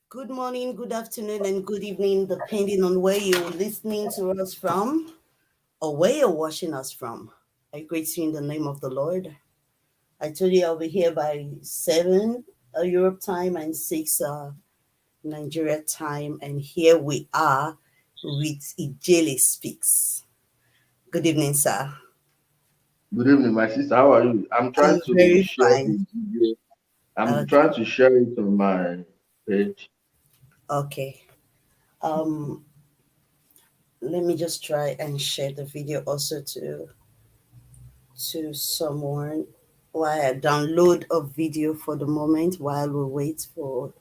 Good morning, good afternoon, and good evening, depending on where you're listening to us from or where you're watching us from. I greet you in the name of the Lord. I told you I'll be here by 7 Europe time and 6 Nigeria time, and here we are with Ijele Speaks. Good evening, sir. Good evening, my sister. How are you? I'm I'm trying to very share fine. the video. I'm trying Okay. to share it on my page. Okay. Um, Let me just try and share the video also to someone while I download a video for the moment while we wait for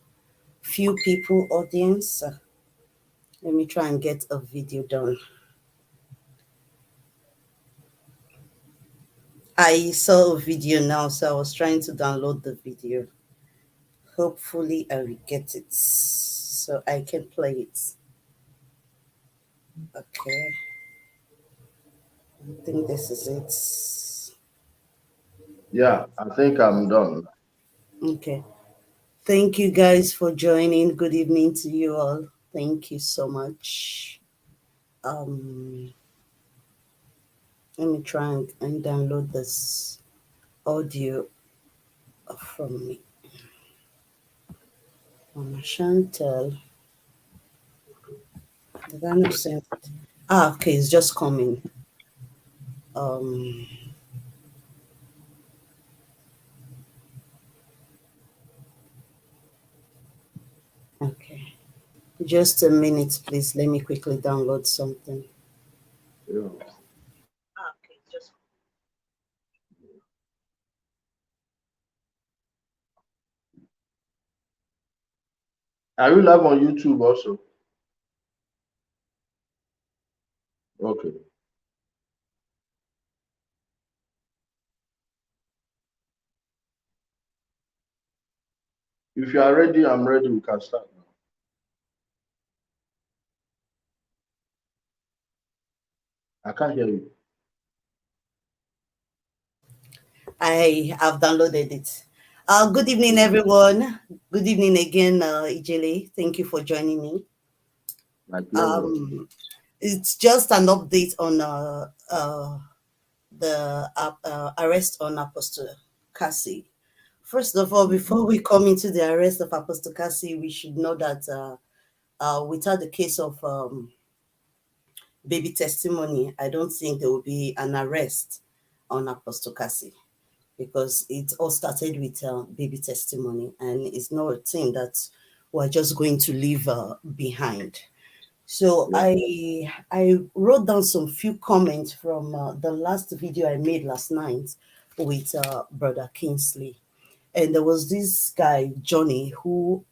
few people audience. Let me try and get a video done. I saw a video now, so I was trying to download the video. Hopefully I will get it so I can play it. Okay, I think this is it. Yeah, I think I'm done. Okay. Thank you guys for joining. Good evening to you all. Thank you so much. Um Let me try and download this audio from me. Mama Chantel. Did I not send it? Ah, okay, it's just coming. Um, okay. Just a minute, please. Let me quickly download something. Yeah. Ah, okay, just Are you live on YouTube also? Okay. If you are ready, I'm ready. We can start now. I can't hear you. I have downloaded it. Good evening, Yeah. everyone. Good evening again, Ijele. Thank you for joining me. My pleasure. Um, it's just an update on the arrest on Apostle Kassy. First of all, before we come into the arrest of Apostle Kassy, we should know that without the case of baby testimony, I don't think there will be an arrest on Apostle Kassy because it all started with baby testimony, and it's not a thing that we're just going to leave behind. So Yeah. I wrote down some few comments from the last video I made last night with Brother Kingsley, and there was this guy Johnny who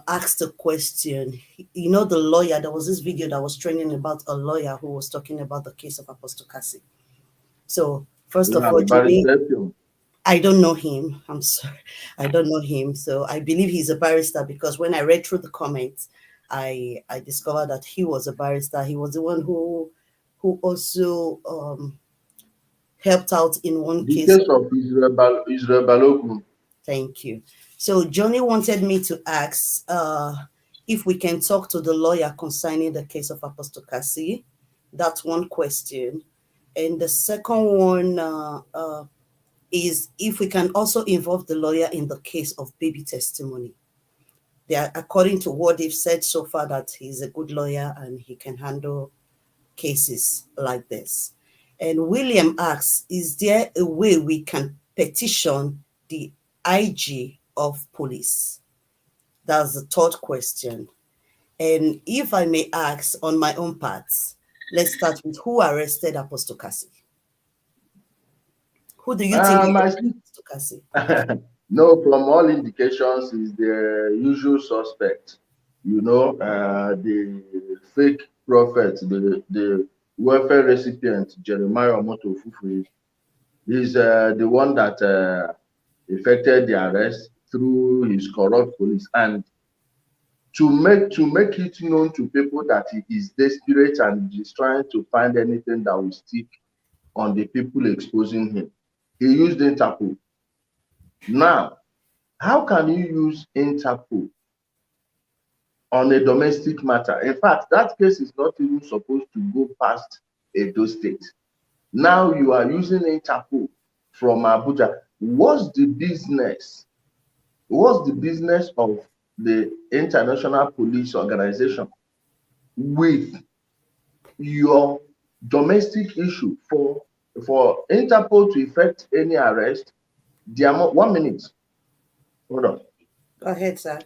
asked a question. You know, the lawyer. There was this video that was trending about a lawyer who was talking about the case of Apostle Cassie. So first of Yeah, all, Johnny, Barry. I don't know him. I'm sorry, I don't know him. So I believe he's a barrister because when I read through the comments, I discovered that he was a barrister. He was the one who also helped out in one The case. case of Israel Balogun. Thank you. So Johnny wanted me to ask if we can talk to the lawyer concerning the case of Apostle Cassie. That's one question. And the second one is if we can also involve the lawyer in the case of baby testimony. They are, according to what they've said so far, that he's a good lawyer and he can handle cases like this. And William asks, is there a way we can petition the IG of police? That's the third question. And if I may ask on my own part, let's start with who arrested Apostle Cassie? Who do you think My arrested sister. Apostle Cassie? No, from all indications, is the usual suspect. The fake prophet, the welfare recipient, Jeremiah Omoto Fufu, is the one that effected the arrest through his corrupt police. And to make it known to people that he is desperate and is trying to find anything that will stick on the people exposing him, he used Interpol. Now, How can you use Interpol on a domestic matter? In fact, that case is not even supposed to go past Edo State. Now you are using Interpol from Abuja. What's the business? What's the business of the International Police Organization with your domestic issue? For Interpol to effect any arrest, the amount 1 minute. Hold on. Go ahead, sir.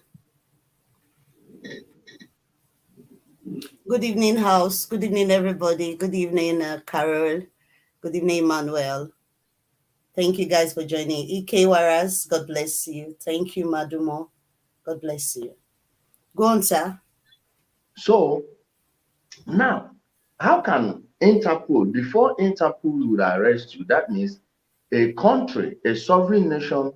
Good evening, house. Good evening, everybody. Good evening, Carol. Good evening, Manuel. Thank you guys for joining. EK Waras, God bless you. Thank you, Madumo. God bless you. Go on, sir. So now, how can Interpol, before Interpol would arrest you, that means a country, a sovereign nation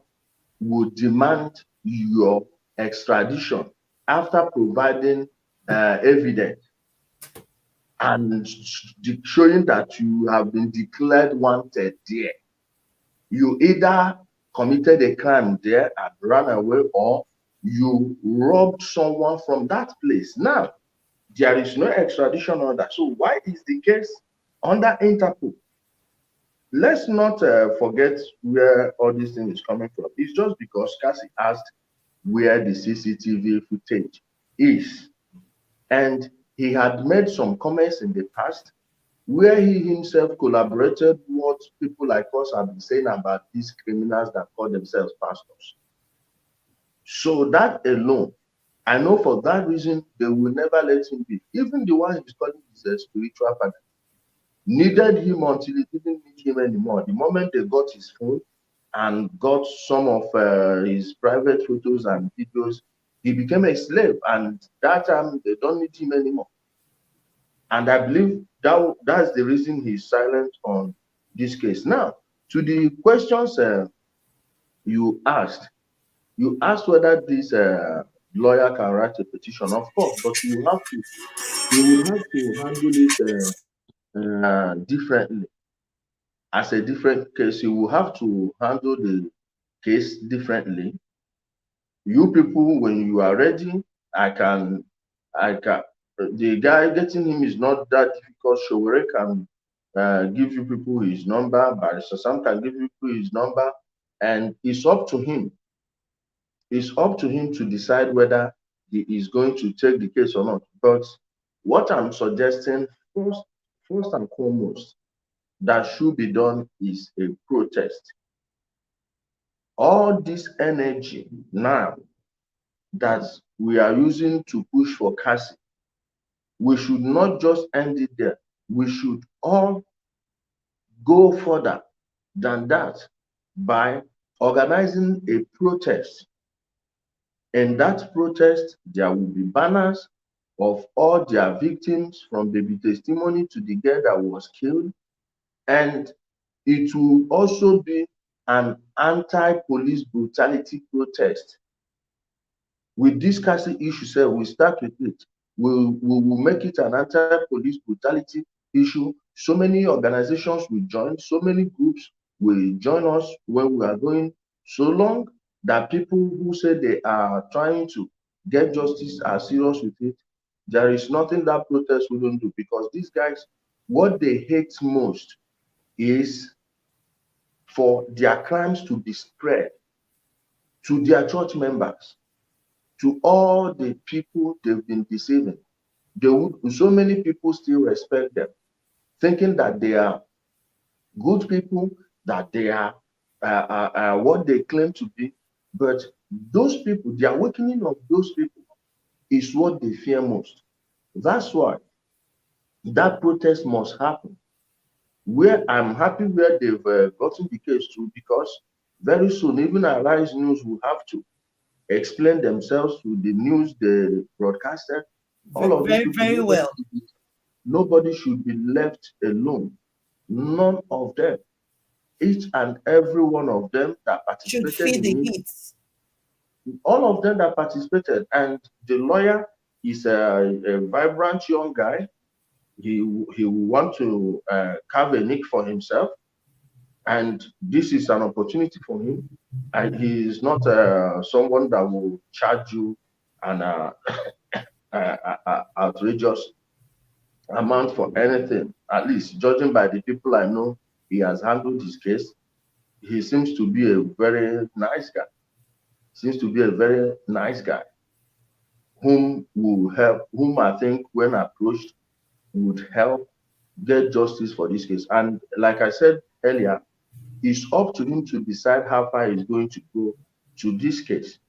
would demand your extradition after providing evidence and showing that you have been declared wanted there. You either committed a crime there and ran away, or you robbed someone from that place. Now, there is no extradition order. So why is the case under Interpol? Let's not forget where all this thing is coming from. It's just because Kassy asked where the CCTV footage is. And he had made some comments in the past where he himself collaborated what people like us have been saying about these criminals that call themselves pastors. So that alone, I know for that reason, they will never let him be. Even the one he's calling his spiritual father needed him until he didn't need him anymore. The moment they got his phone and got some of his private photos and videos, he became a slave. And that time, they don't need him anymore. And I believe that's the reason he's silent on this case. Now, to the questions you asked, whether this lawyer can write a petition, of course, but he would have to handle it differently. As a different case, you will have to handle the case differently. You people, when you are ready, I can, the guy getting him is not that difficult. Showore can give you people his number, Barrister Sam can give you people his number, and it's up to him. It's up to him to decide whether he is going to take the case or not. But what I'm suggesting, first and foremost, that should be done is a protest. All this energy now that we are using to push for Kassy, we should not just end it there. We should all go further than that by organizing a protest. In that protest, there will be banners of all their victims, from baby testimony to the girl that was killed. And it will also be an anti-police brutality protest. With this Kassy issue, sir, we start with it. We will make it an anti-police brutality issue. So many organizations will join, so many groups will join us when we are going. So long that people who say they are trying to get justice are serious with it, there is nothing that protest wouldn't do, because these guys, what they hate most is for their crimes to be spread to their church members, to all the people they've been deceiving. So many people still respect them, thinking that they are good people, that they are what they claim to be. But those people, the awakening of those people is what they fear most. That's why that protest must happen. Where I'm happy where they've gotten the case to, because very soon even Arise News will have to explain themselves to the news they broadcasted. All of these Very, people, very well. nobody should be left alone. None of them. Each and every one of them that Should participated feel the in it, heat. all of them that participated. And the lawyer is a vibrant young guy. He will want to carve a nick for himself. And this is an opportunity for him. And he is not someone that will charge you an outrageous amount for anything. At least judging by the people I know, he has handled his case. He seems to be a very nice guy. Seems to be a very nice guy whom will help, whom I think when approached would help get justice for this case. And like I said earlier, it's up to him to decide how far he's going to go to this case,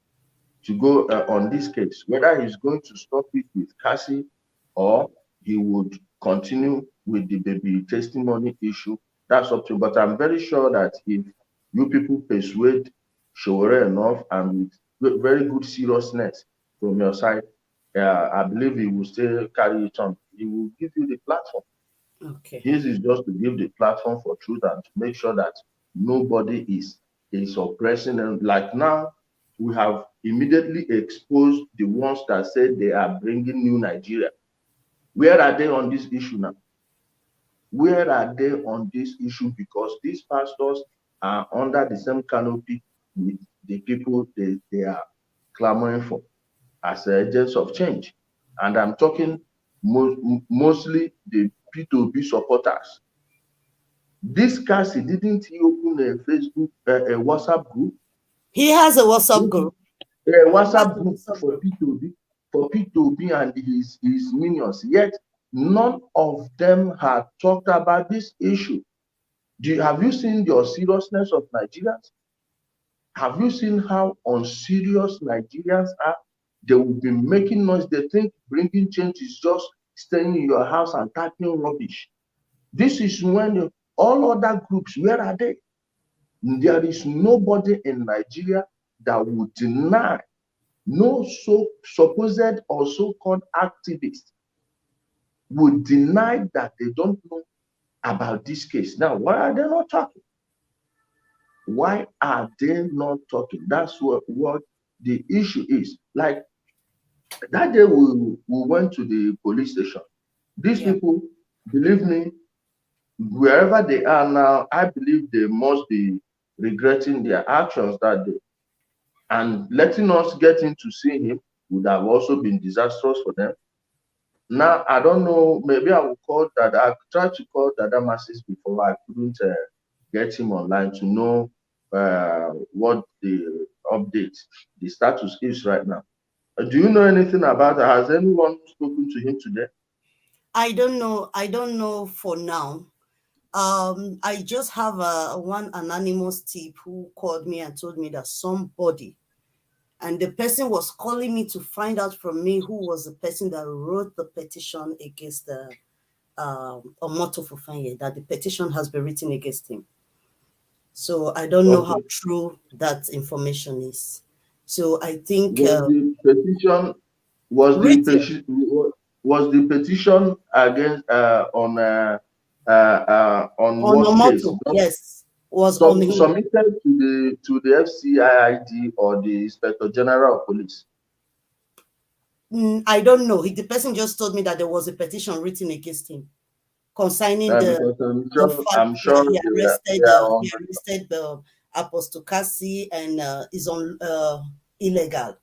to go on this case, whether he's going to stop it with Kassy or he would continue with the baby testimony issue. That's up to him. But I'm very sure that if you people persuade Showore enough and with very good seriousness from your side, I believe he will still carry it on. He will give you the platform. Okay. His is just to give the platform for truth and to make sure that nobody is oppressing them. Like now, we have immediately exposed the ones that said they are bringing new Nigeria. Where are they on this issue now? Where are they on this issue? Because these pastors are under the same canopy with the people they are clamoring for as agents of change. And I'm talking mostly the P2B supporters. This Kassy, didn't he open a Facebook, a WhatsApp group? He has a WhatsApp group. A He has WhatsApp a group WhatsApp for group. P2B, and his minions. Yet none of them had talked about this issue. Have you seen the seriousness of Nigerians? Have you seen how unserious Nigerians are? They will be making noise. They think bringing change is just staying in your house and typing rubbish. This is when all other groups, where are they? There is nobody in Nigeria that would deny, no supposed or so-called activist would deny that they don't know about this case. Now, why are they not talking? Why are they not talking? That's what the issue is. Like that day we went to the police station. These Yeah. people, believe me, wherever they are now, I believe they must be regretting their actions that day. And letting us get in to see him would have also been disastrous for them. Now, I don't know, maybe I will call Dada. I tried to call Dada Masses before. I couldn't get him online to know what the update, the status is right now. Do you know anything about it? Has anyone spoken to him today? I don't know. I don't know for now. I just have one anonymous tip who called me and told me that somebody, and the person was calling me to find out from me who was the person that wrote the petition against the Omoto Fufanye, that the petition has been written against him. So I don't know how Okay. true that information is. So I think Was the petition was the written petition was the petition against on on what case? Omoto, yes, was on Some him. submitted to the FCIID or the Inspector General of Police. I don't know. The person just told me that there was a petition written against him concerning Because the I'm fact that sure he arrested Apostle Kassy and is on illegal.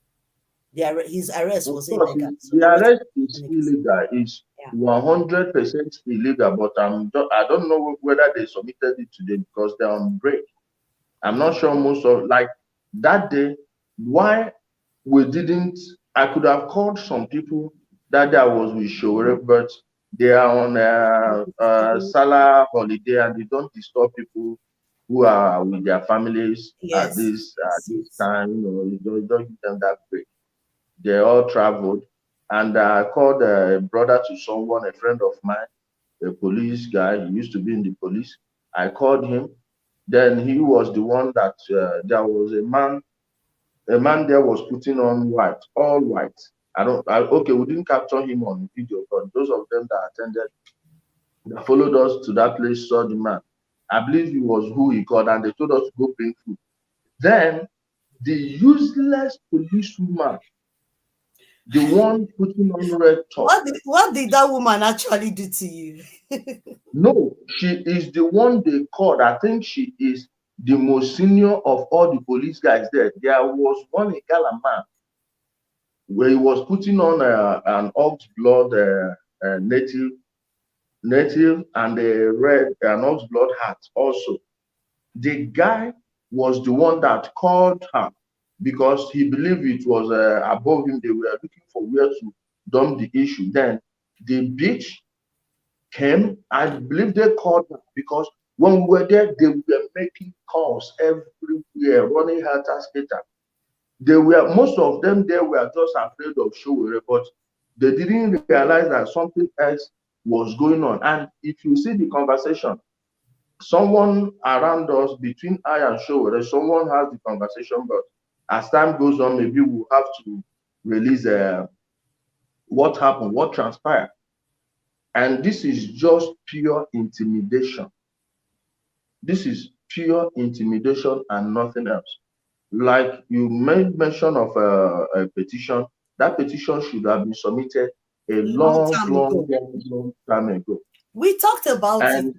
His arrest of was course illegal, so the they wrote a arrest is petition against him. illegal. It's Yeah. 100% illegal. But I don't know whether they submitted it today because they're on break. I'm not sure most of like that day why we didn't. I could have called some people that day I was with Shore, but they are on Salah holiday and they don't disturb people who are with their families at Yes, yes, this yes. time. You don't give them that break. They all traveled, and I called a brother to someone, a friend of mine, a police guy. He used to be in the police. I called him. Then he was the one that there was a man there was putting on white, all white. Okay, we didn't capture him on video, but those of them that attended, that followed us to that place saw the man. I believe he was who he called, and they told us to go bring food. Then the useless policewoman the one putting on red top. What did that woman actually do to you? No, she is the one they called. I think she is the most senior of all the police guys there. There was one Igala man where he was putting on an ox blood native and a red an ox blood hat also. The guy was the one that called her because he believed it was above him. They were looking for where to dump the issue. Then the bitch came. I believe they called her because when we were there, they were making calls everywhere, running helter skelter. They were most of them there were just afraid of Showore, but they didn't realize that something else was going on. And if you see the conversation, someone around us between I and Showore, someone has the conversation, but as time goes on, maybe we'll have to release what happened, what transpired. And this is just pure intimidation. This is pure intimidation and nothing else. Like you made mention of a petition, that petition should have been submitted a Long time ago. long time ago. We talked about it And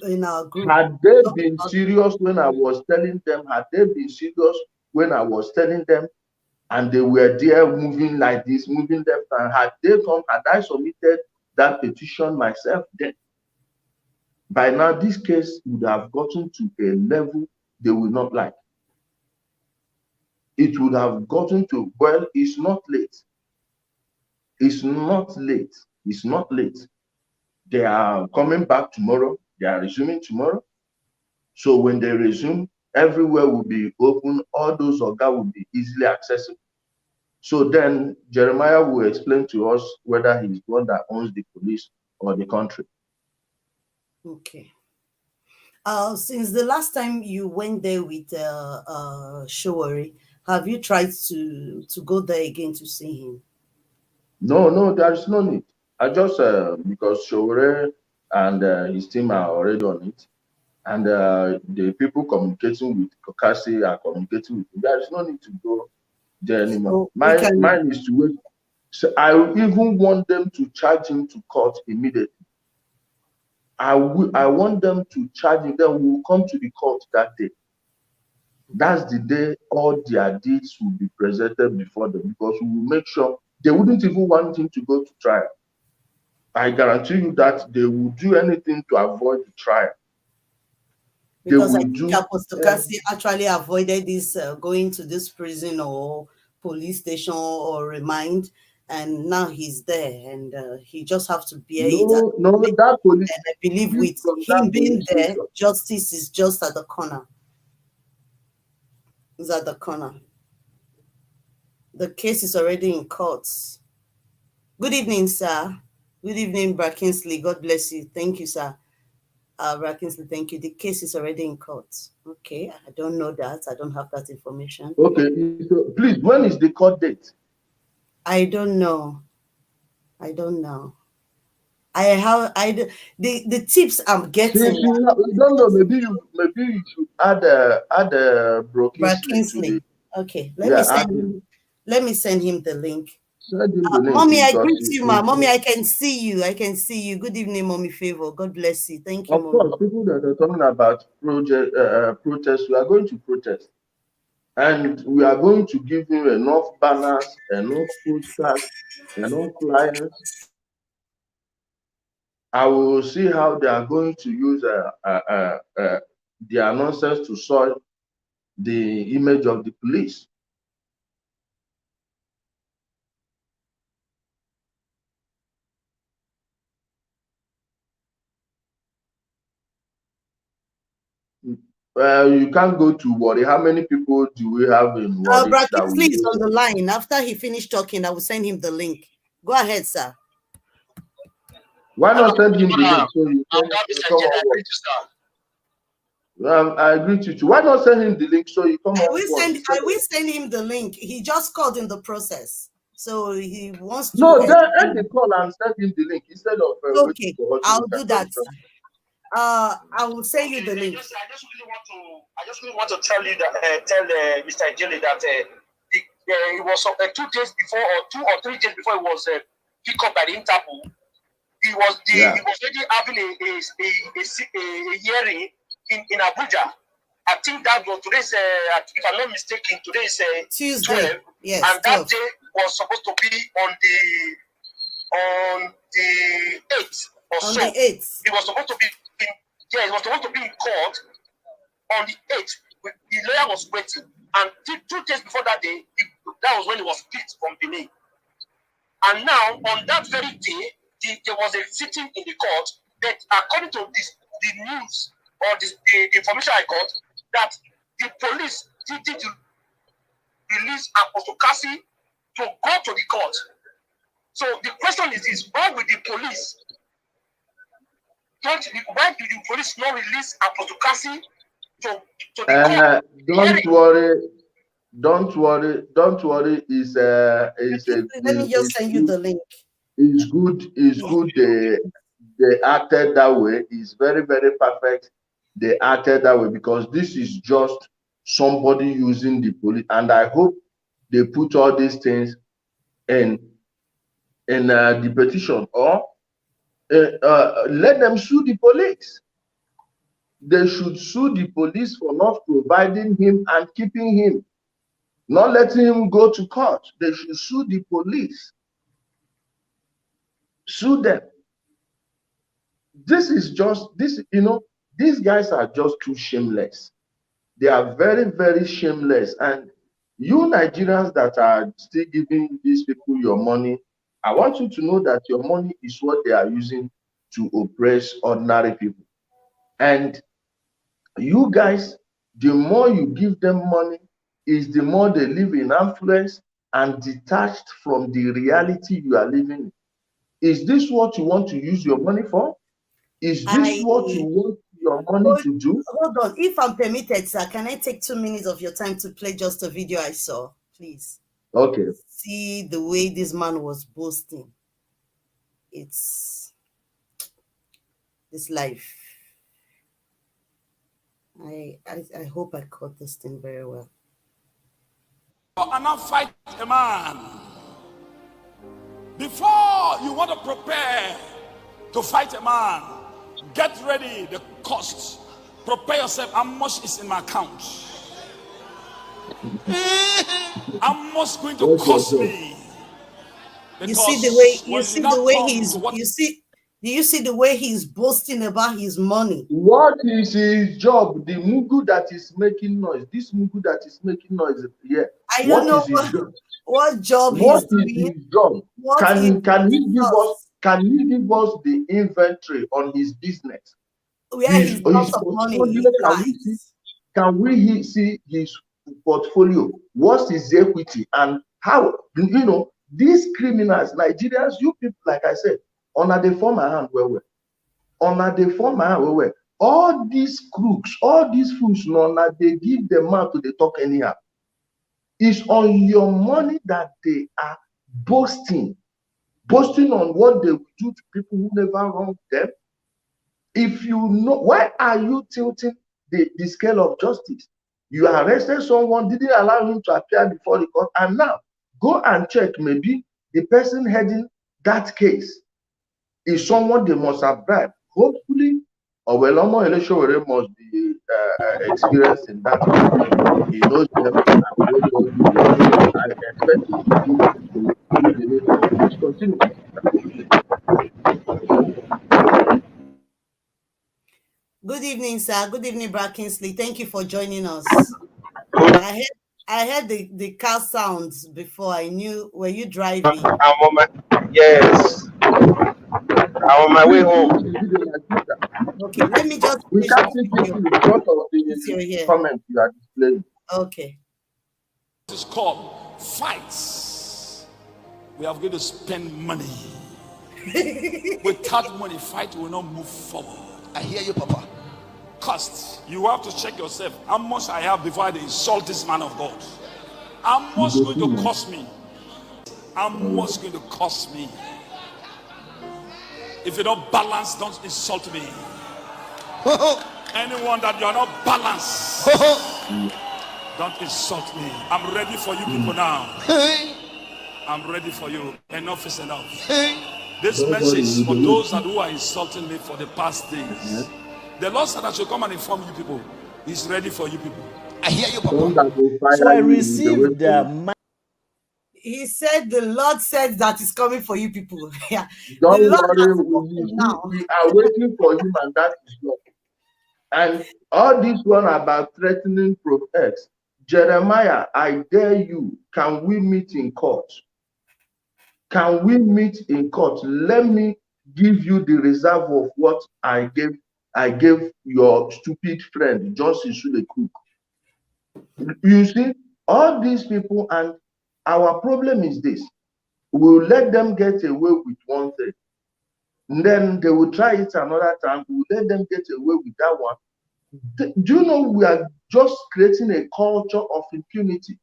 in our group. had they been serious when I was telling them, had they been serious when I was telling them, and they were there moving like this, moving left, and had they come, had I submitted that petition myself, then by now this case would have gotten to a level they would not like. It would have gotten to, well, it's not late. It's not late. It's not late. They are coming back tomorrow. They are resuming tomorrow. So when they resume, everywhere will be open. All those organs will be easily accessible. So then Jeremiah will explain to us whether he's the one that owns the police or the country. Okay. Since the last time you went there with Showore, have you tried to go there again to see him? No, there is no need. I just because Showore and his team are already on it, and the people communicating with Kassy are communicating with him. There is no need to go there anymore. So Mine is to wait. So I even want them to charge him to court immediately. I want them to charge him. Then we will come to the court that day. That's the day all their deeds will be presented before them, because we will make sure they wouldn't even want him to go to trial. I guarantee you that they will do anything to avoid the trial. Because I think Apostle Kassy actually avoided this going to this prison or police station or remand, and now he's there, and he just have to bear it. No, that police. And I believe with him being there, justice is just at the corner. It's at the corner. The case is already in courts. Good evening, sir. Good evening, Brackinsley. God bless you. Thank you, sir. Brackinsley, thank you. The case is already in court. Okay, I don't know that. I don't have that information. Okay, so please, when is the court date? I don't know. I don't know. The tips I'm getting. You don't know. Maybe you should add Brackinsley to the. Okay, let me send him the link. Send him the link. Mommy, I greet you, ma. Mommy, I can see you. I can see you. Good evening, Mommy Favor. God bless you. Thank you, Of course, people that are talking about protest, we are going to protest. And we are going to give him enough banners, enough posters, enough flyers. I will see how they are going to use the announcers to soil the image of the police. You can't go to Warri. How many people do we have in Warri? Brackinsley is on the line. After he finished talking, I will send him the link. Go ahead, sir. Why not send him the link? So you I agree with you. Why not send him the link so you come on? I will send him the link. He just called in the process, so he wants to. No, then end the call and send him the link instead of. Okay, I'll do that. I will send you the link. I just really want to tell you that tell Mr. Ejele that it was 2 days before, or 2 or 3 days before, it was picked up by the Interpol. He was already having a hearing in Abuja. I think that was today's, if I'm not mistaken, today is Tuesday. 12, yes, and 12. That day was supposed to be on the 8th or on so. the 8th. It was supposed to be it was supposed to be in court on the 8th. The lawyer was waiting, and 2 days before that day, that was when he was picked from Benin. And now, on that very day, there was a sitting in the court that, according to the news or the information I got, that the police didn't release Apostle Kassy to go to the court. So the question is this: why did the police not release Apostle Kassy to the court? Don't worry. Let me just send you the link. It's good. They acted that way. It's very, very perfect. They acted that way because this is just somebody using the police, and I hope they put all these things in the petition, or let them sue the police. They should sue the police for not providing him and keeping him, not letting him go to court. They should sue the police. Sue them. This is just this, these guys are just too shameless. They are very, very shameless. And you Nigerians that are still giving these people your money, I want you to know that your money is what they are using to oppress ordinary people. And you guys, the more you give them money, is the more they live in affluence and detached from the reality you are living in. Is this what you want to use your money for? Is this what you want your money to do? Hold on. If I'm permitted, sir, can I take 2 minutes of your time to play just a video I saw, please? Okay. See the way this man was boasting. It's this life. I hope I caught this thing very well. And not fight a man. Before you want to prepare to fight a man, get ready the cost. Prepare yourself. How much is in my account? How much going to cost me? You see the way do you see the way he's boasting about his money? What is his job? The Mugu that is making noise. This Mugu that is making noise here. I don't know what job What he's is doing. his job? Can he give us the inventory on his business? Where his lots of money. Can we see his portfolio? What's his equity, and how these criminals, Nigerians, you people, like I said, honor they form a hand well. Honor they form a hand well. All these crooks, all these fools, honor they give the mouth to the talk anyhow. It's on your money that they are boasting on what they will do to people who never wronged them. If you know, why are you tilting the scale of justice? You arrested someone, didn't allow him to appear before the court, and now go and check. Maybe the person heading that case is someone they must have bribed. Hopefully, Owelomo Eleshowere must be experienced in that. He knows them. I expect him to continue. Good evening, sir. Good evening, Brad Kingsley. Thank you for joining us. I heard the car sounds before. I knew. Were you driving? Yes. I'm on my way home. Okay, let me just. We can't see you because of the comment you are displaying. Okay. It's called fights. We are going to spend money. Without money, fight will not move forward. I hear you, Papa. Cost. You have to check yourself. How much I have before I insult this man of God? How much is going to cost me? How much is going to cost me? If you don't balance, don't insult me. Anyone that you are not balanced, Don't insult me. I'm ready for you people now. Hey, I'm ready for you. Enough is enough. hey. This message is for those that who are insulting me for the past days. The Lord said I should come and inform you people. He's ready for you people. I hear you, Some Papa. that will fire So I you with the way received the He said the Lord said that is coming for you people. Yeah. Don't The Lord worry, has spoken now. we are waiting for him, and that is God. And all this one about threatening prophets, Jeremiah, I dare you, can we meet in court? Can we meet in court? Let me give you the reserve of what I gave your stupid friend, Johnson Sule Cook. You see, all these people, and our problem is this. We'll let them get away with one thing. And then they will try it another time. We'll let them get away with that one. Do you know we are just creating a culture of impunity?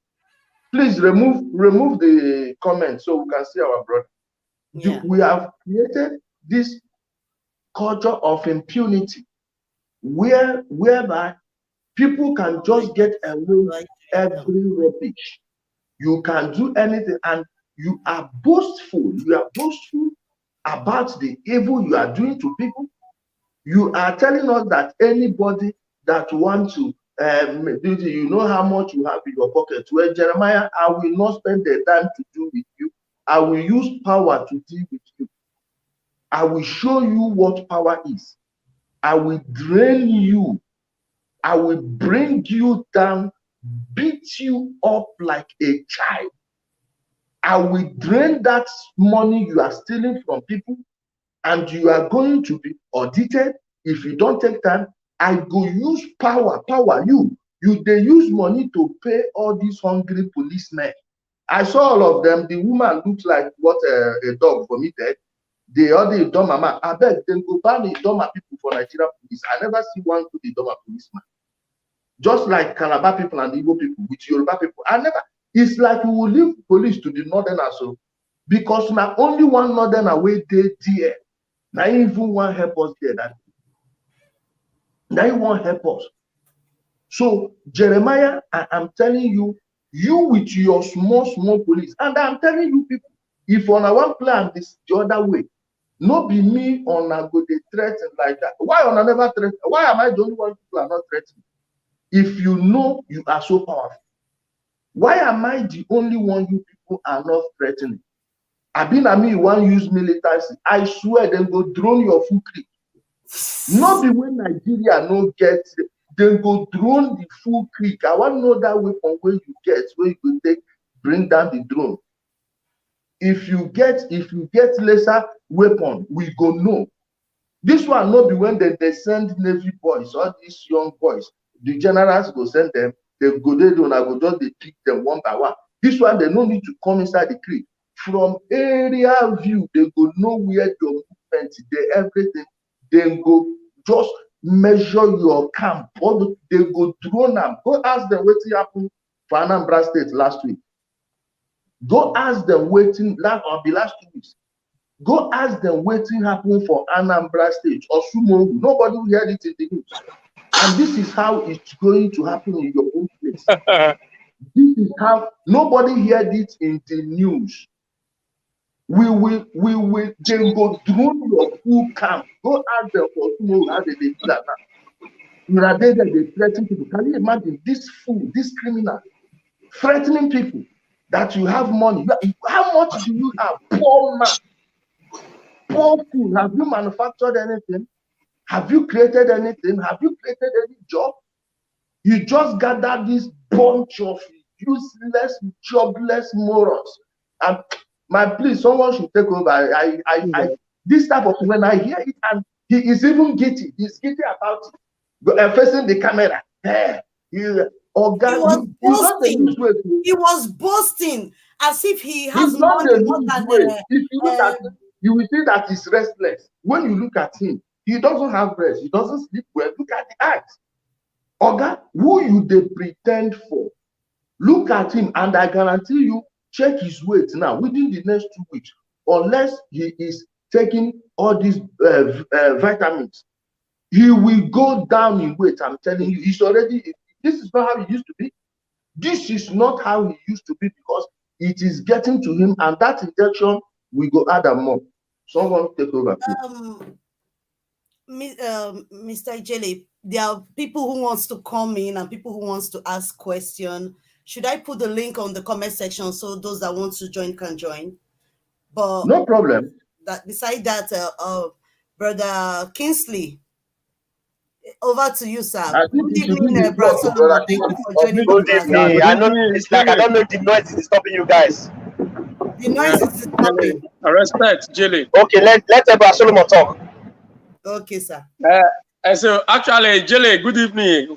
Please remove the comment so we can see our brother. Yeah. We have created this culture of impunity whereby people can just get away with every rubbish. You can do anything, and you are boastful. You are boastful about the evil you are doing to people. You are telling us that anybody that wants to you know how much you have in your pocket. Well, Jeremiah, I will not spend the time to do with you. I will use power to deal with you. I will show you what power is. I will drain you. I will bring you down, beat you up like a child. I will drain that money you are stealing from people, and you are going to be audited if you don't take time. I go use power. They use money to pay all these hungry policemen. I saw all of them. The woman looked like what a dog vomited. The other Idoma, I beg them go ban the Idoma people for Nigeria police. I never see one good Idoma policeman. Just like Calabar people and Igbo people with Yoruba people. It's like we will leave police to the northerners, so because now only one northern away there. Now even one help us there. Now you won't help us. So Jeremiah, I am telling you, you with your small police, and I'm telling you people, if on one plan this the other way, no be me on a go they threaten like that. Why on a never threaten? Why am I the only one people are not threatening? If you know you are so powerful, why am I the only one you people are not threatening? Abinami one use military. I swear them go drone your full creek. Not be when Nigeria no get, then go drone the full creek. I want to know that weapon where you get, where you go take, bring down the drone. If you get lesser weapon, we go know. This one not be when they send Navy boys, all these young boys. The generals go send them, they go there, and I go just they pick them one by one. This one, they no need to come inside the creek. From area view, they go know where your movement, everything. They go just measure your camp. They go drone them. Go ask them what happened for Anambra State last week. Go ask them waiting last 2 weeks. Go ask them waiting happen for Anambra State or Sumo. Nobody will hear it in the news. And this is how it's going to happen in your own place. This is how nobody heard it in the news. We will then go drone your full camp. Go ask them for Sumo how they do that now. You are there, they threaten people. Can you imagine this fool, this criminal, threatening people that you have money? How much do you have? Poor man. Poor fool. Have you manufactured anything? Have you created anything? Have you created any job? You just gather this bunch of useless, jobless morons. And please, someone should take over. This type of when I hear it, and he is even guilty. He's guilty about it. But facing the camera. He was boasting as if he has he's not money a more lose than weight. If you look at him, you will see that he's restless. When you look at him, he doesn't have rest. He doesn't sleep well. Look at the eyes. Oga, who you they pretend for? Look at him, and I guarantee you, check his weight now within the next 2 weeks, unless he is taking all these vitamins. He will go down in weight. I'm telling you, he's already. This is not how he used to be. This is not how he used to be, because it is getting to him, and that injection will go add more. Someone take over, please. Mr. Ijele, there are people who wants to come in and people who wants to ask question. Should I put the link on the comment section so those that want to join can join? But No problem. that beside that, Brother Kingsley, over to you, sir. I think Good it should be evening, the Brother floor to Solomon. Brother Thank you Kingsley for of joining the this Good class. evening. I know it's like I don't know if the noise is disturbing you guys. The noise is disturbing. Respect, Jilly. Okay, let Ebra Solomon talk. Okay, sir. So actually, Jilly, good evening.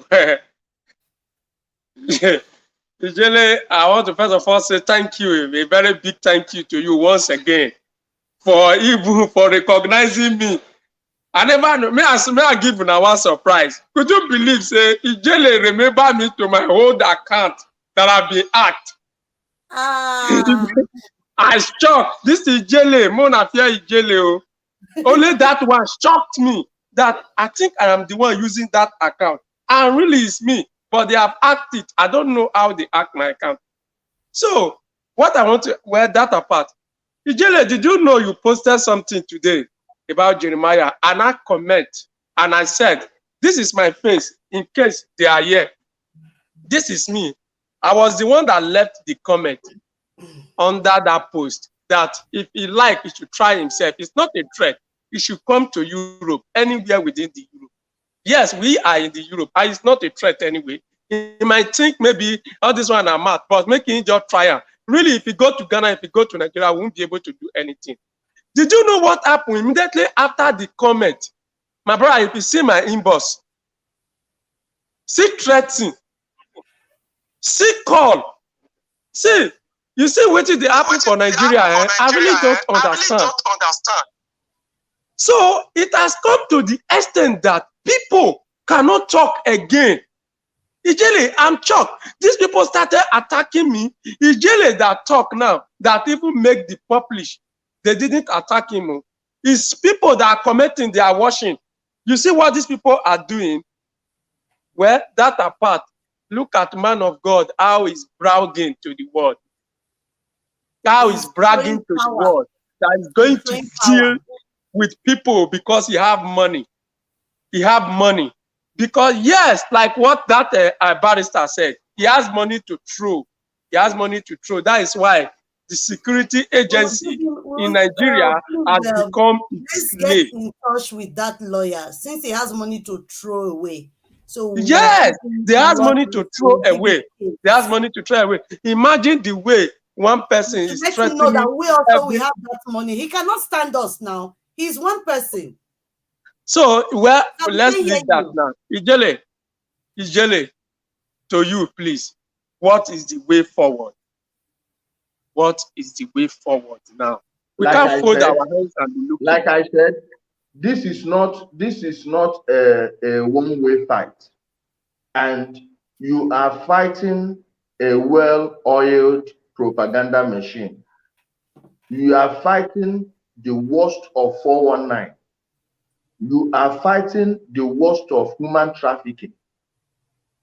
Jilly, I want to first of all say thank you, a very big thank you to you once again for even for recognizing me. I never know. May I give you one surprise? Could you believe, say, Ijele remember me to my old account that I've been hacked? I shocked. This is Ijele, Monafia Ijele. Only that one shocked me that I think I am the one using that account. And really it's me, but they have hacked it. I don't know how they hacked my account. So, what I want to, well, that apart. Ijele, did you know you posted something today about Jeremiah? And I comment and I said, this is my face in case they are here. This is me. I was the one that left the comment under that post that if he like, he should try himself. It's not a threat. He should come to Europe, anywhere within the Europe. Yes, we are in the Europe. It's not a threat anyway. He might think maybe all this one are mad, but making him just try it. Really, if you go to Ghana, if you go to Nigeria, we won't be able to do anything. Did you know what happened immediately after the comment? My brother, if you see my inbox, see threatening, see call, see, you see what is the happen for Nigeria? I really don't understand. So it has come to the extent that people cannot talk again. Ijele, I'm shocked. These people started attacking me. Ijele that talk now, that even make the publish, they didn't attack him. It's people that are commenting, they are watching. You see what these people are doing? Well, that apart, look at man of God, how he's bragging to the world. How he's bragging to the world that he's going to deal with people because he have money. He have money. Because yes, like what that barrister said, he has money to throw. He has money to throw. That is why the security agency in Nigeria has become let's get in touch with that lawyer since he has money to throw away. So yes, they has money to throw away. They has money to throw away. Imagine the way one person is threatening. Know that we also we have that money. He cannot stand us now. He's one person. So well, let's leave that now. Ijele, to you, please. What is the way forward? What is the way forward now? We can't fold our hands and be looking. Like I said, this is not a one-way fight, and you are fighting a well-oiled propaganda machine. You are fighting the worst of 419. You are fighting the worst of human trafficking.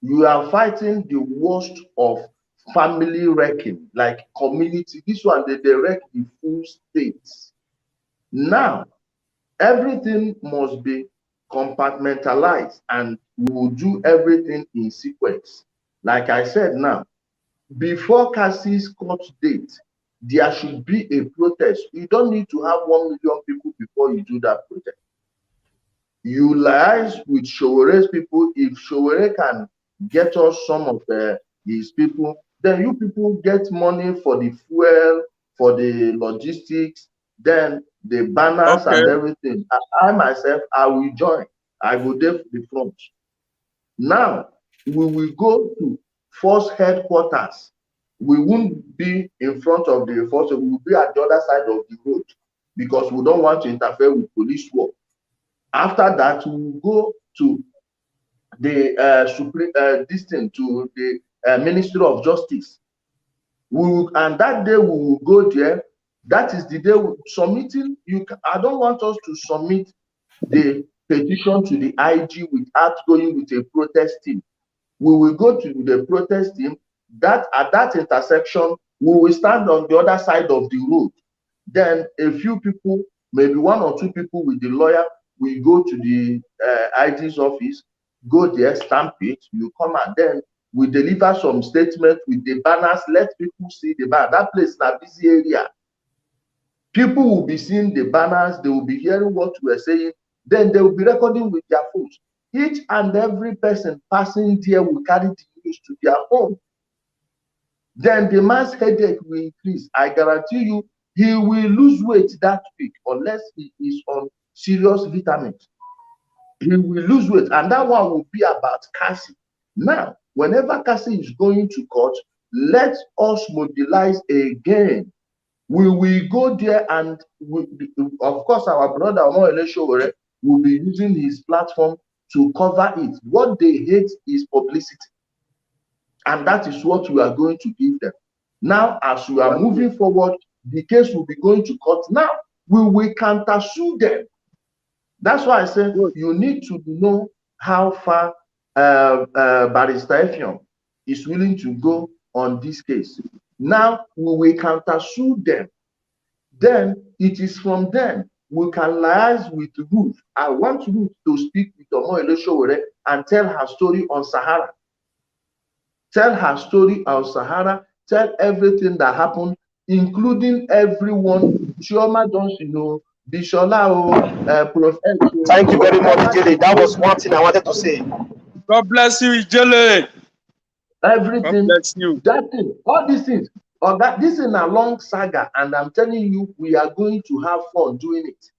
You are fighting the worst of family wrecking, like community. This one, they wreck the full states. Now, everything must be compartmentalized, and we will do everything in sequence. Like I said now, before Kassy's court date, there should be a protest. You don't need to have 1 million people before you do that protest. You liaise with Showere's people. If Showere can get us some of his people, then you people get money for the fuel, for the logistics, then the banners and everything. I myself, I will join. I will do the front. Now, we will go to force headquarters. We won't be in front of the force, we will be at the other side of the road because we don't want to interfere with police work. After that, we will go to the Supreme to the Ministry of Justice. And that day we will go there. That is the day submitting. I don't want us to submit the petition to the IG without going with a protest team. We will go to the protest team. That at that intersection, we will stand on the other side of the road. Then a few people, maybe 1 or 2 people with the lawyer, will go to the IG's office, go there, stamp it, you come and then we deliver some statement with the banners, let people see the banner. That place is a busy area. People will be seeing the banners, they will be hearing what we are saying, then they will be recording with their phones. Each and every person passing there will carry the news to their home. Then the man's headache will increase. I guarantee you, he will lose weight that week unless he is on serious vitamins. He will lose weight, and that one will be about Kassy. Now, whenever Kassy is going to court, let us mobilize again. We will go there, and of course, our brother Omoyele Sowore will be using his platform to cover it. What they hate is publicity, and that is what we are going to give them. Now, as we are moving forward, the case will be going to court. Now, we will counter-sue them. That's why I said you need to know how far Barrister Effiong is willing to go on this case. Now, we will counter-sue them. Then, it is from them we can liaise with Ruth. I want Ruth to speak with Omoyele Sowore and tell her story on Sahara. Tell her story on Sahara. Tell everything that happened, including everyone. Chioma Donsino, Bishola, Prophet. Thank you very much, Ijele. That was one thing I wanted to say. God bless you, Ijele. Everything, God bless you. that thing, all these things. Or that this is a long saga, and I'm telling you, we are going to have fun doing it.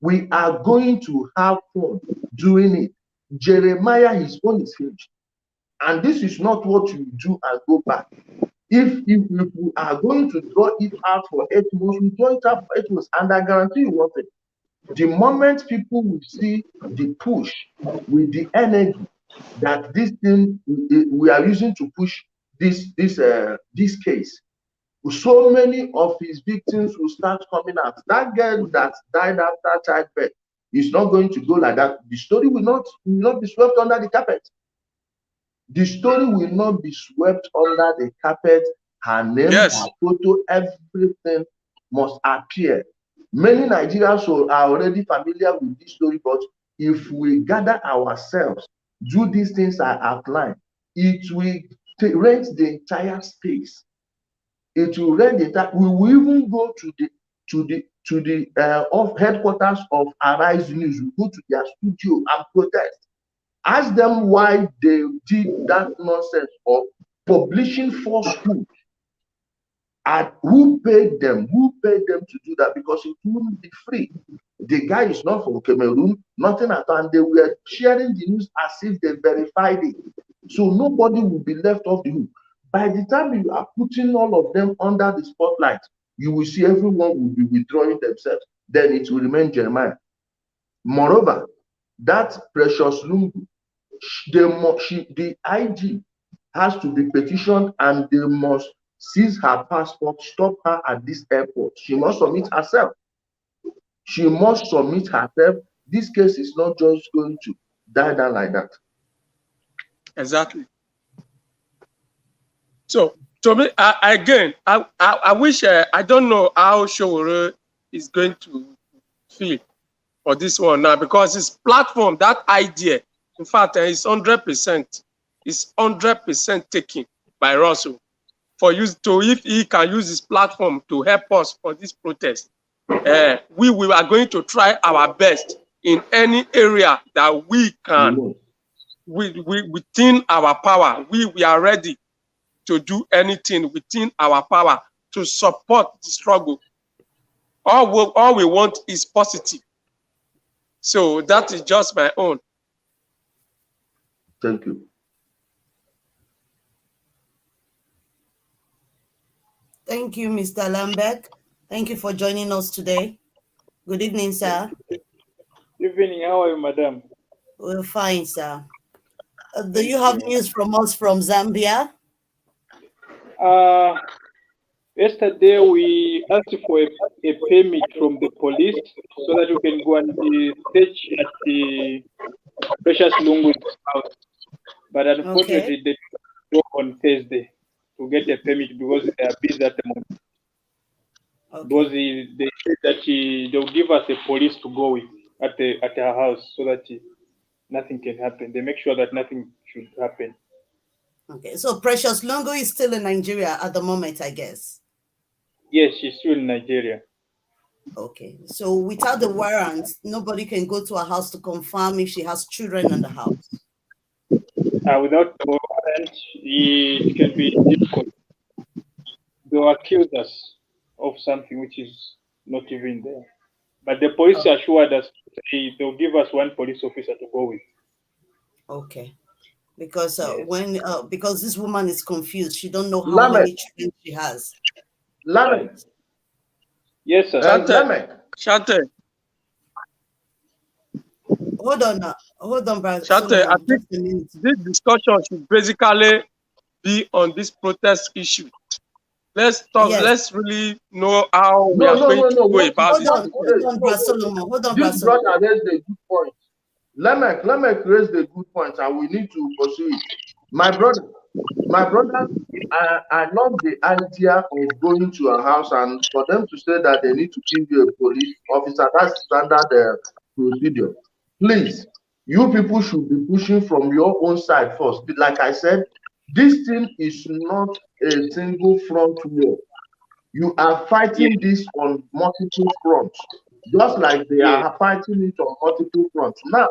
We are going to have fun doing it. Jeremiah, his own is finished. And this is not what you do and go back. If we are going to draw it out for 8 months, we draw it out for 8 months. And I guarantee you one thing. The moment people will see the push with the energy that this thing we are using to push this case, so many of his victims will start coming out. That girl that died after childbirth is not going to go like that. The story will not be swept under the carpet. The story will not be swept under the carpet. Her name, her photo, everything must appear. Many Nigerians are already familiar with this story, but if we gather ourselves, do these things I outlined, it will rent the entire space. It will rent the entire. We will even go to the headquarters of Arise News. We go to their studio and protest. Ask them why they did that nonsense of publishing falsehood. And who paid them? Who paid them to do that? Because it wouldn't be free. The guy is not from Cameroon, nothing at all. And they were sharing the news as if they verified it. So nobody will be left off the hook. By the time you are putting all of them under the spotlight, you will see everyone will be withdrawing themselves. Then it will remain Jeremiah. Moreover, that Precious Lungu, the IG has to be petitioned, and they must seize her passport, stop her at this airport. She must submit herself. She must submit herself. This case is not just going to die down like that. Exactly. So, to me, I wish, I don't know how Sowore is going to feel for this one now, because his platform, that idea, in fact, is 100%. It's 100% taken by Russell for use to, if he can use his platform to help us for this protest. We are going to try our best in any area that we can. Within our power, we are ready to do anything within our power to support the struggle. All we want is positive. So that is just my own. Thank you. Thank you, Mr. Lambert. Thank you for joining us today. Good evening, sir. Good evening. How are you, madam? We're fine, sir. Do you have news from us from Zambia? Yesterday we asked for a permit from the police so that we can go and search at the Precious Lungu's house. But unfortunately, go on Thursday to get a permit because they are busy at the moment. Because Okay. they said that they'll give us a police to go with at her house so that nothing can happen. They make sure that nothing should happen. Okay. So Precious Lungu is still in Nigeria at the moment, I guess. Yes, she's still in Nigeria. Okay. So without the warrant, nobody can go to her house to confirm if she has children in the house. Without the warrant, it can be difficult. They'll accuse us of something which is not even there. But the police assured us they'll give us one police officer to go with. Okay. Because Yes. because this woman is confused, she don't know how Lamek, many children she has. Lamek, Yes, sir. Lamek. Shante, Hold on, Brother Shante, I Solomon, think just a minute. this discussion should basically be on this protest issue. Let's talk. Yes. Let's really know how we No, are no, going no, to no. go What about is this. Hold today? on, Brother Solomon. Hold on, Brother This Solomon. brother raised a good point. Lamek raised a good point, and we need to pursue it. My brother, I love the idea of going to a house and for them to say that they need to give you a police officer. That's standard procedure. Please, you people should be pushing from your own side first. Like I said, this thing is not a single front war. You are Yeah, fighting this on multiple fronts, just like they yeah, are fighting it on multiple fronts. Now,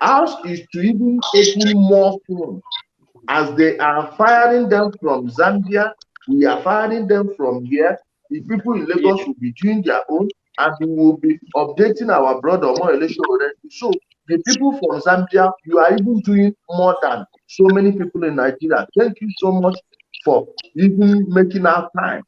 ours is to even open more fronts. As they are firing them from Zambia, we are firing them from here. The people in yeah, Lagos will be doing their own, and we will be updating our brother more election already. So the people from Zambia, you are even doing more than so many people in Nigeria. Thank you so much for even making our time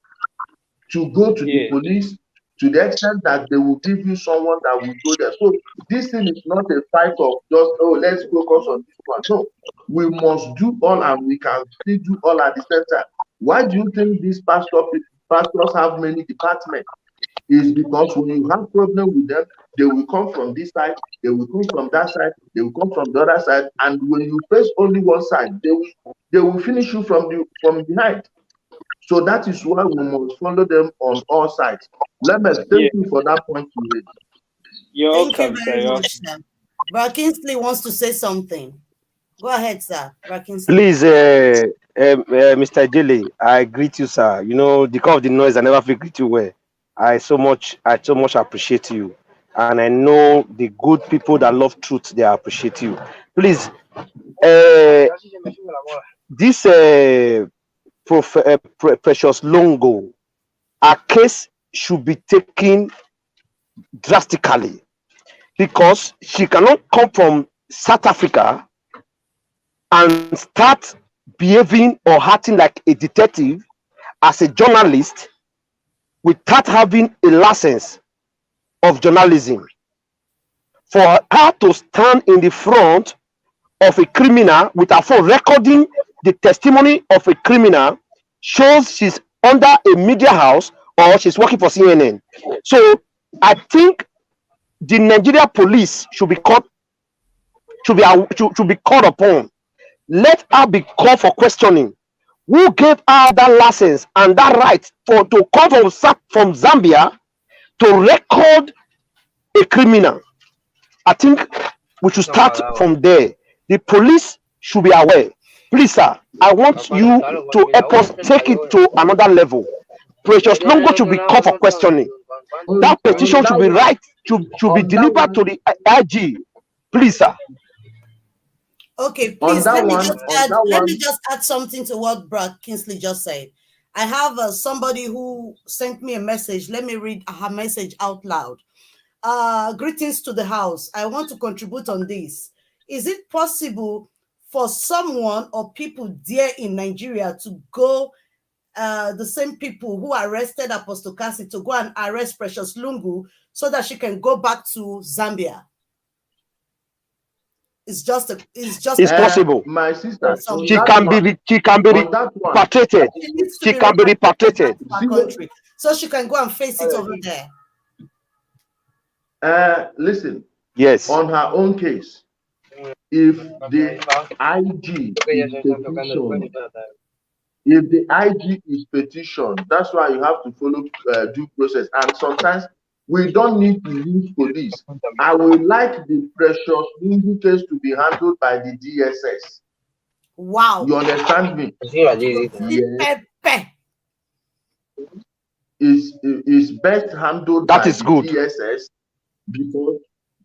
to go to the yeah, police to the extent that they will give you someone that will go there. So this thing is not a fight of just, oh, let's focus on this one. No, we must do all and we can still do all at the same time. Why do you think these pastors have many departments? Is because when you have problem with them, they will come from this side, they will come from that side, they will come from the other side, and when you face only one side, they will finish you from behind. So that is why we must follow them on all sides. Lemes, yeah. thank you for that point you raised. You're Thank you welcome, sir. very You're much, sir. Brother Kingsley wants to say something. Go ahead, sir. Brother Kingsley. Please, Mr. Jele, I greet you, sir. You know, because of the noise, I never feel greet you well. I so much appreciate you, and I know the good people that love truth, they appreciate you. Please, this Precious Longo, a case should be taken drastically because she cannot come from South Africa and start behaving or acting like a detective as a journalist without having a license of journalism. For her to stand in the front of a criminal with her phone recording the testimony of a criminal shows she's under a media house or she's working for CNN. So I think the Nigeria police should be called should be called upon. Let her be called for questioning. Who gave her that license and that right to come from Zambia to record a criminal? I think we should start from there. The police should be aware. Please, sir, I want you to help us take it to another level. Precious Longo should be called for questioning. That petition should be should be delivered to the IG. Please, sir. Okay, On please that let me one, just on add. that Let me one, just add something to what Brad Kingsley just said. I have somebody who sent me a message. Let me read her message out loud. Greetings to the house. I want to contribute on this. Is it possible for someone or people there in Nigeria to go, the same people who arrested Apostle Kassy, to go and arrest Precious Lungu so that she can go back to Zambia? It's It's possible. my sister, on She that can one, be on that one, repatriated. She needs to She be can be repatriated back repatriated. to her see what, country so she can go and face it over there. listen, Yes. on her own case, if the IG is petitioned, if the IG is petitioned, that's why you have to follow due process. And sometimes we don't need to use police. I would like the Precious Lungu case to be handled by the DSS. Wow. You understand me? Yes. Is best handled That by is the good. DSS, because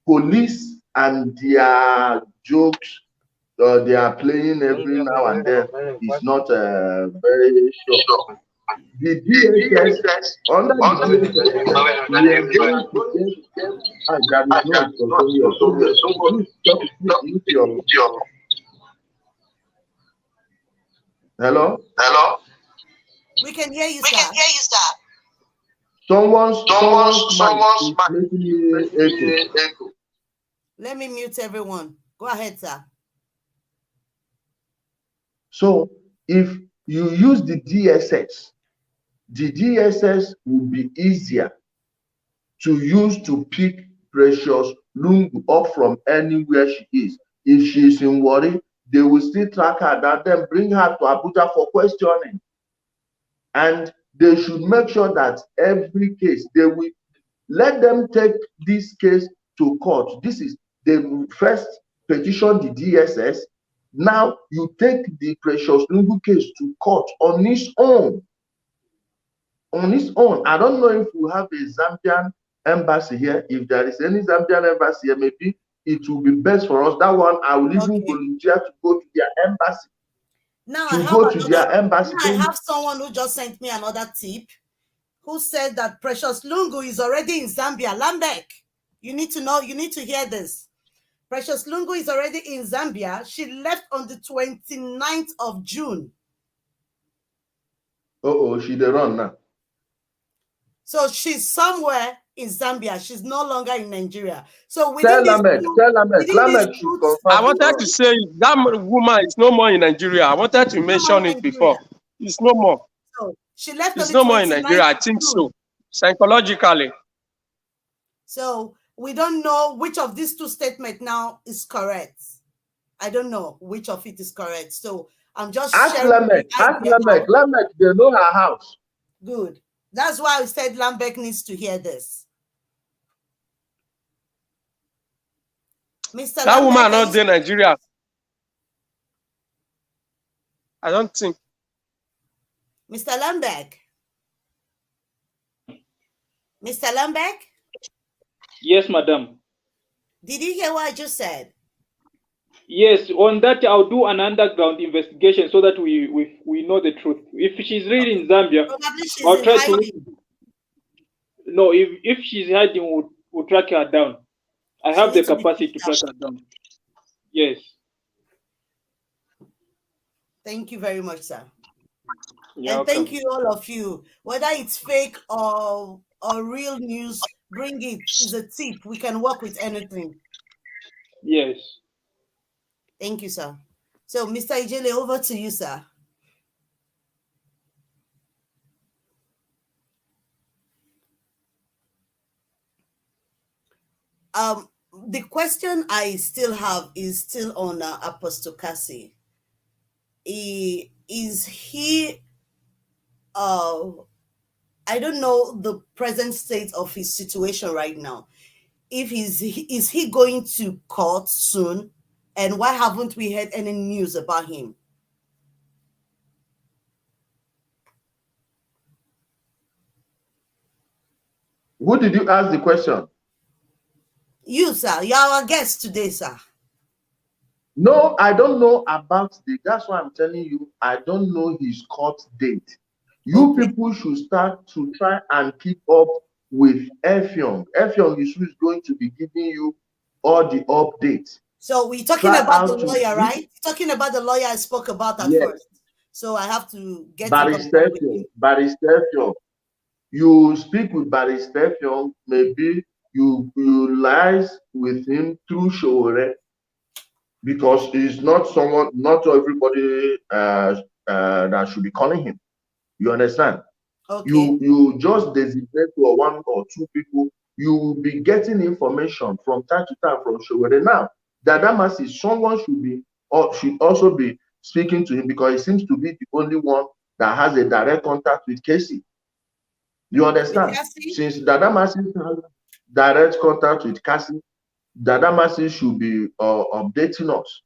police and their jokes, they are playing every now and then, is not very sure. The DSS, under the DSS, we are going to get, and that is noise from somewhere. Please stop, mute your. Hello? We can hear you, sir. Someone's mic is making me echo. Let me mute everyone. Go ahead, sir. So if you use the DSS will be easier to use to pick Precious Lungu up from anywhere she is. If she is in Warri, they will still track her down, then bring her to Abuja for questioning. And they should make sure that every case, they will let them take this case to court. This is the first petition, the DSS. Now you take the Precious Lungu case to court on its own. On its own. I don't know if we have a Zambian embassy here. If there is any Zambian embassy here, maybe it will be best for us. That one, I will even volunteer to go to their embassy. Now I have someone who just sent me another tip, who said that Precious Lungu is already in Zambia. Lambek, you need to know, you need to hear this. Precious Lungu is already in Zambia. She left on the 29th of June. She dey run now. So she's somewhere in Zambia. She's no longer in Nigeria. So tell Lamek. I wanted to say that woman is no more in Nigeria. I wanted to mention it before. It's no more. So she left. It's no more in Nigeria. I think so. Psychologically. So we don't know which of these two statements now is correct. I don't know which of it is correct. So I'm just ask Lamek. Lamek, they know her house. Good. That's why I said Lambek needs to hear this. Mr. That Lambek, woman not in Nigeria. I don't think. Mr. Lambek. Mr. Lambek? Yes, madam. Did you hear what I just said? Yes, on that I'll do an underground investigation so that we know the truth. If she's really in Zambia, I'll try to. No, if she's hiding, we'll track her down. I have the capacity to track her down. Yes. Thank you very much, sir. You're and welcome. thank you, all of you. Whether it's fake or real news, bring it. It's a tip. We can work with anything. Yes. Thank you, sir. So, Mr. Ijele, over to you, sir. The question I still have is still on Apostle Kassy. Is he, I don't know the present state of his situation right now. Is he going to court soon? And why haven't we heard any news about him? Who did you ask the question? You, sir. You are our guest today, sir. No, I don't know about that's why I'm telling you, I don't know his court date. You people should start to try and keep up with Effiong. Effiong is who is going to be giving you all the updates. So we're talking about the lawyer, right? You're talking about the lawyer I spoke about at first. So I have to get Barrister Effiong. You speak with Barrister Effiong, maybe you liaise with him through Showore, because he's not someone, not everybody that should be calling him. You understand? Okay. You just designate to one or two people. You will be getting information from time to time from Showore. Now, Dada someone should be or should also be speaking to him, because he seems to be the only one that has a direct contact with Kassy. You understand? Since Dada has direct contact with Kassy, Dada should be updating us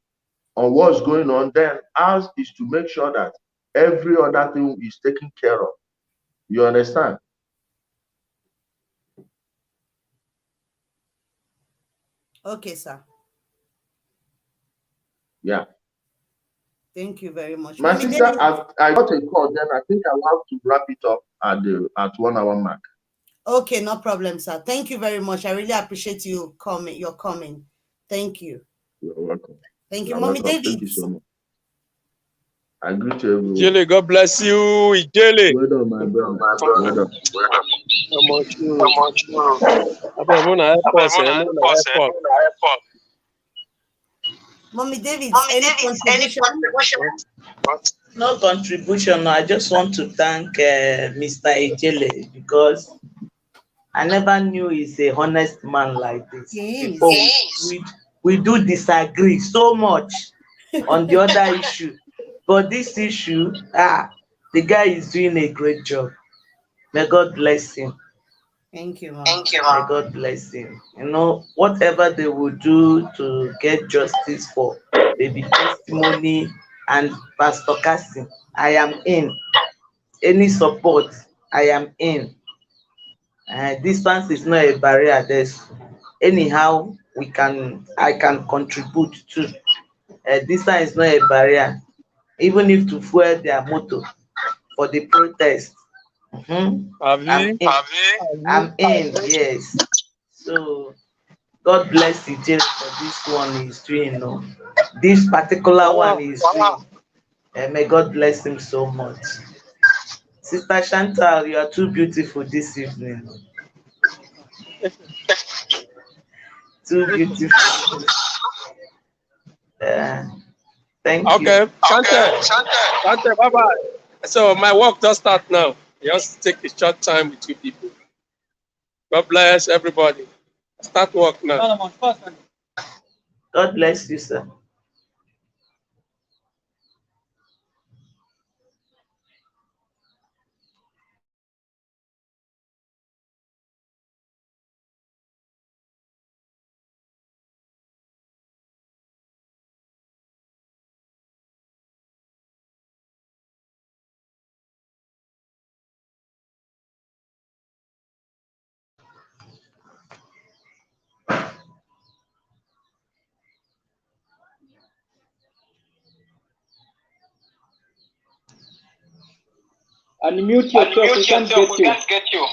on what's going on. Then ours is to make sure that every other thing is taken care of. You understand? Okay, sir. Yeah. Thank you very much. My sister, I got a call, then I think I want to wrap it up at 1 hour mark. Okay, no problem, sir. Thank you very much. I really appreciate you coming. Your coming. Thank you. You're welcome. Thank you, You're Mommy welcome. David. Thank you so much. I greet you everyone. Ijele, God bless you. Ijele. Well done, my brother. Well done. How much you? I bet I'm gonna help us. Mommy David, any contribution? No contribution. I just want to thank Mr. Ijele, because I never knew he's a honest man like this. People, we do disagree so much on the other issue, but this issue, the guy is doing a great job. May God bless him. Thank you, Mom. Thank you, Mom. May God bless him. You know, whatever they will do to get justice for baby testimony and Pastor Kassy, I am in. Any support, I am in. Distance is not a barrier. There's anyhow I can contribute to. Distance is not a barrier. Even if to fuel their motor for the protest. I'm in, yes. So God bless Ijele for this one he's doing. This particular one is doing. May God bless him so much. Sister Chantal, you are too beautiful this evening. Too beautiful. Thank you. Okay, Shante, bye-bye. So my work does start now. Just take a short time with you people. God bless everybody. Start work now. God bless you, sir. Unmute yourself, we can't get you.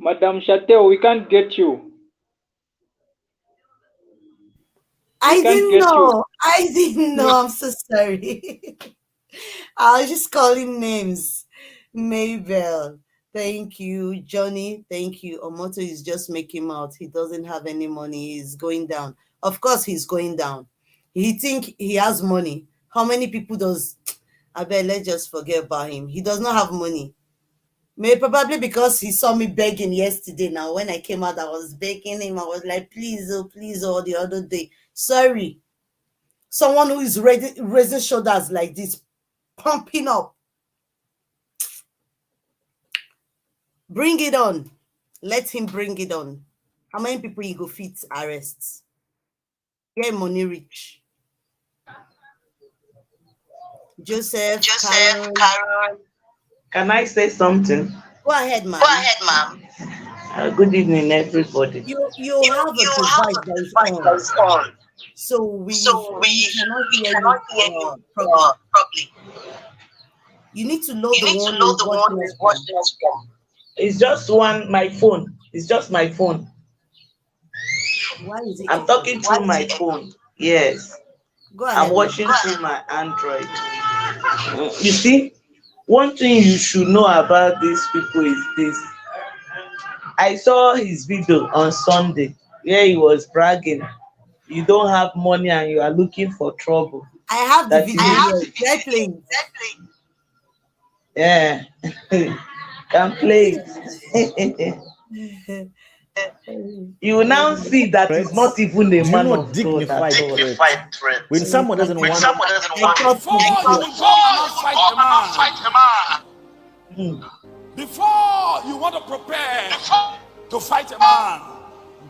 Madam Chateo, we can't get you. I didn't know. I'm so sorry. I was just calling names. Mabel, thank you. Johnny, thank you. Omoto is just making out. He doesn't have any money. He's going down. Of course, he's going down. He think he has money. How many people does? I bet let's just forget about him. He does not have money. Maybe probably because he saw me begging yesterday. Now, when I came out, I was begging him. I was like, please, oh, the other day. Sorry. Someone who is raising shoulders like this, pumping up. Bring it on. Let him bring it on. How many people you go fit arrests? Get money rich. Joseph, Carol. Can I say something? Go ahead, ma'am. Good evening, everybody. You have a device that is on. So we cannot hear you properly. properly. You need to know the one who's watching us from. It's just my phone. It's just my phone. Why is it? I'm talking through my phone. Yes. Go ahead. I'm watching through my Android. You see, one thing you should know about these people is this. I saw his video on Sunday where he was bragging. You don't have money and you are looking for trouble. I have the video here. Exactly. Yeah. Can play it. You will now see that it's not even a man of dignified threat. When someone doesn't want before you want to prepare to fight a man,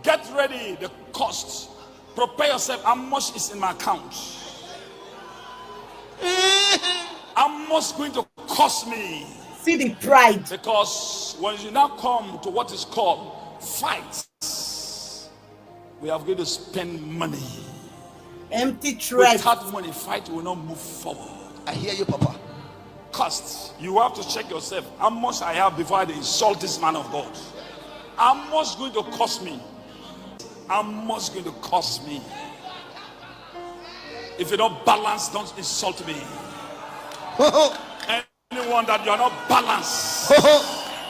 get ready the cost. Prepare yourself. How much is in my account? How much going to cost me? See the pride. Because when you now come to what is called fights, we are going to spend money. Empty threat. Without money, fight will not move forward. I hear you, Papa. Cost. You have to check yourself. How much I have before I insult this man of God? How much going to cost me? How much going to cost me? If you don't balance, don't insult me. Anyone that you are not balanced,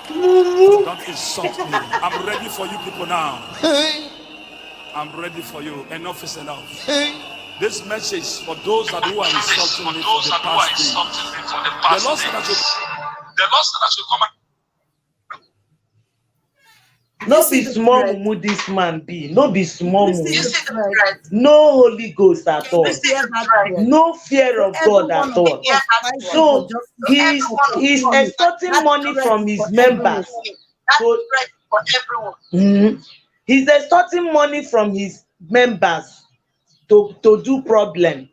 don't insult me. I'm ready for you people now. I'm ready for you. Enough is enough. This message for those that who are insulting me for the past day. The Lord said that you come. No be small mumu this man be. No be small mumu. No Holy Ghost at all. No fear of God at all. So he's extorting money from his members. So, he's extorting money from his members to do problem.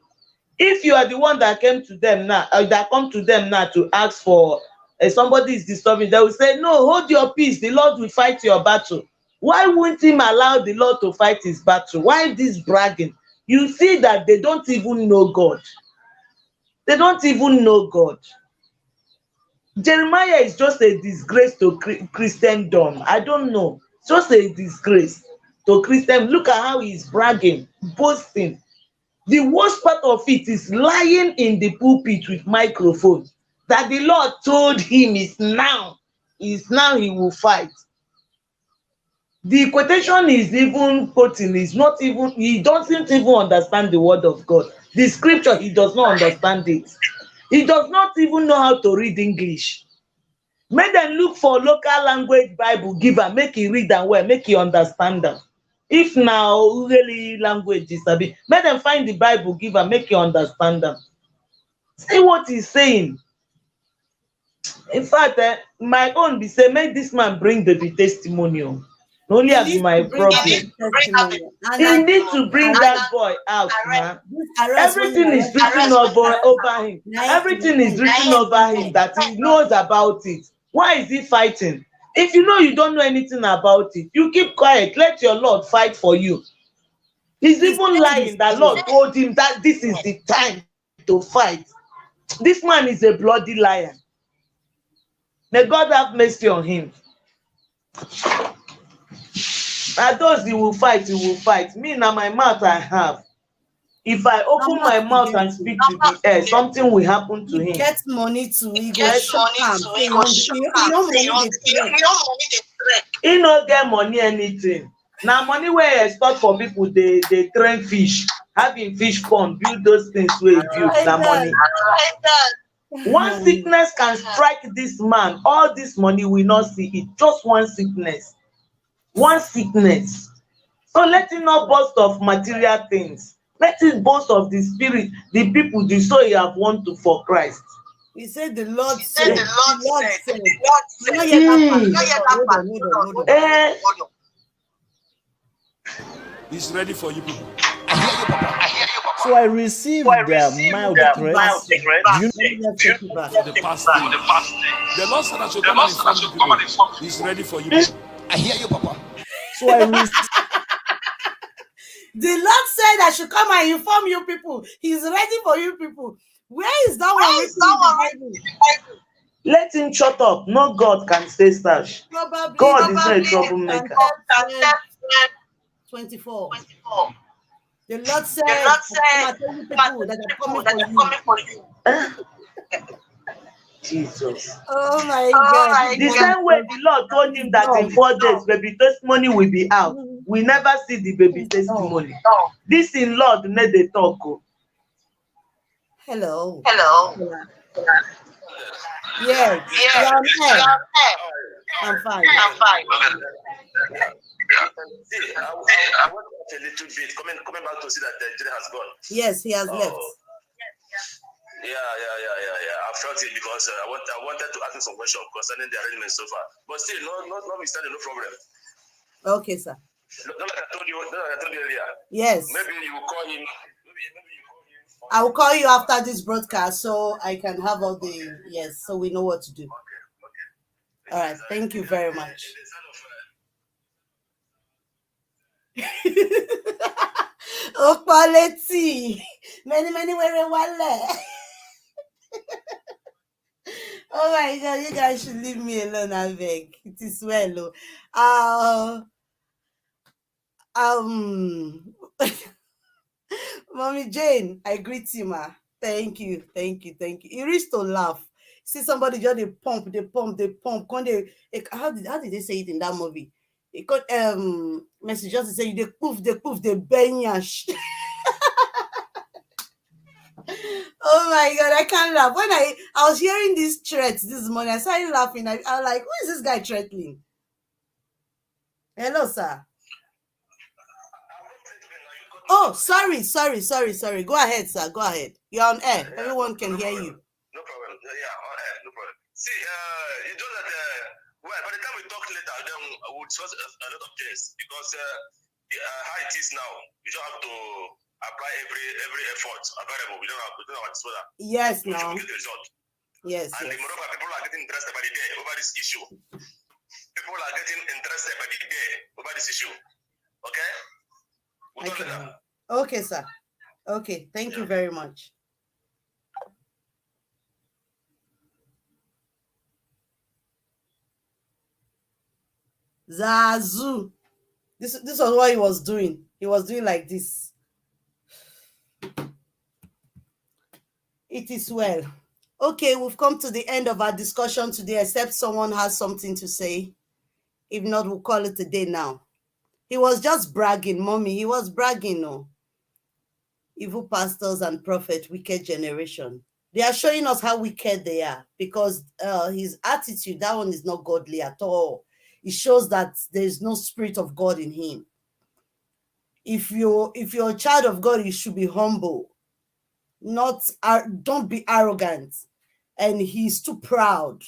If you are the one that came to them now, that come to them now to ask for somebody is disturbing, they will say, no, hold your peace, the Lord will fight your battle. Why wouldn't him allow the Lord to fight his battle? Why this bragging? You see that they don't even know God. They don't even know God. Jeremiah is just a disgrace to Christendom. I don't know. Just a disgrace to Christendom. Look at how he's bragging, boasting. The worst part of it is lying in the pulpit with microphone. That the Lord told him is now he will fight. The quotation is even quoting is not even, he doesn't even understand the word of God. The scripture, he does not understand it. He does not even know how to read English. Make them look for local language Bible giver, make he read them well, make he understand them. If now really language is a bit, make them find the Bible giver, make you understand them. See what he's saying. In fact, my own be say, make this man bring the testimonial. Only as my problem. He needs to bring that boy out, man. Everything is written over him. Everything is written over him that he knows about it. Why is he fighting? If you know you don't know anything about it, you keep quiet. Let your Lord fight for you. He's even lying that Lord told him that this is the time to fight. This man is a bloody liar. May God have mercy on him. And those he will fight, he will fight. Me now, my mouth I have. If I open my mouth and speak to the air, something will happen to him. Get money to he He no get money anything. Now money where I start for people, they train fish, having fish pond, build those things where you build that money. One sickness can strike this man. All this money will not see it. Just one sickness. One sickness. So let it not boast of material things. Let it boast of the spirit, the people, the soul you have won to for Christ. He said the Lord said. He's ready for you people. I hear you, Papa. So I received the mild threats. The past day. The Lord said that you come and inform people. He's ready for you. I hear you, Papa. So I received. The Lord said I should come and inform you people. He's ready for you people. Where is that one written in the Bible? Let him shut up. No God can stay stash. Probably God is not a troublemaker. 24. The Lord said, people that are coming for you. Jesus. Oh my God. The same way the Lord told him that in 4 days baby testimony will be out. We never see the baby testimony. This in Lord made the talk. Hello. Yes. I'm fine. See, I want to a little bit. Coming back to see that Jay has gone. Yes, he has left. Yeah. I felt it because I wanted to ask him some questions concerning the arrangement so far. But still, notwithstanding, no problem. Okay, sir. Like I told you earlier. Yes. Maybe you will call him. I will call you after this broadcast so I can have all the so we know what to do. Okay. All right. Thank you very much. Oh, quality. Many were wale. Oh my God, you guys should leave me alone, I beg. It is well. Mommy Jane, I greet you, ma. Thank you. It reached to laugh. See somebody just they pump. How did they say it in that movie? It got message just to say they poof, they benyash. Oh my God, I can't laugh. When I was hearing these threats this morning, I started laughing. I was like, who is this guy threatening? Hello, sir. Oh, sorry. Go ahead, sir. Go ahead. You're on air. Everyone can hear you. No problem. Yeah, on air. No problem. See, you know that by the time we talk later, then we'll discuss a lot of things because how it is now, you don't have to apply every effort available. We don't have to do that. Yes, no. now. Get the result. Yes. And moreover, people are getting interested by the day over this issue. People are getting interested by the day over this issue. Okay? Okay, sir. Okay, thank you very much. Zazu. This was what he was doing. He was doing like this. It is well. Okay, we've come to the end of our discussion today, except someone has something to say. If not, we'll call it a day now. He was just bragging, mommy. He was bragging, no. Evil pastors and prophet, wicked generation. They are showing us how wicked they are because his attitude, that one is not godly at all. It shows that there is no spirit of God in him. If you're a child of God, you should be humble. Don't be arrogant. And he's too proud.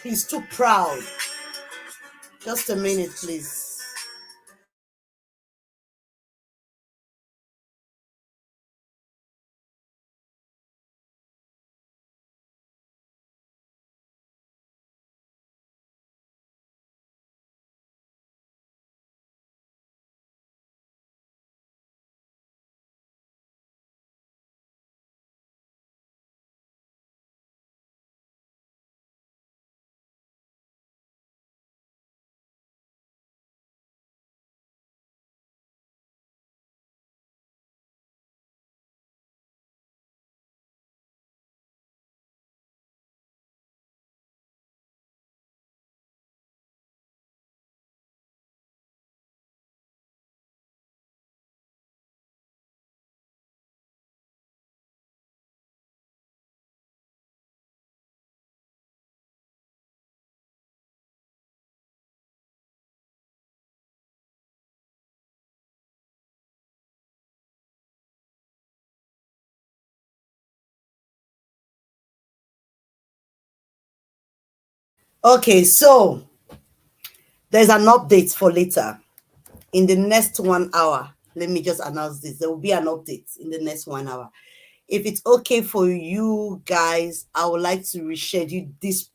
He's too proud. Just a minute, please. Okay, so there's an update for later. In the next 1 hour, let me just announce this. There will be an update in the next 1 hour. If it's okay for you guys, I would like to reschedule this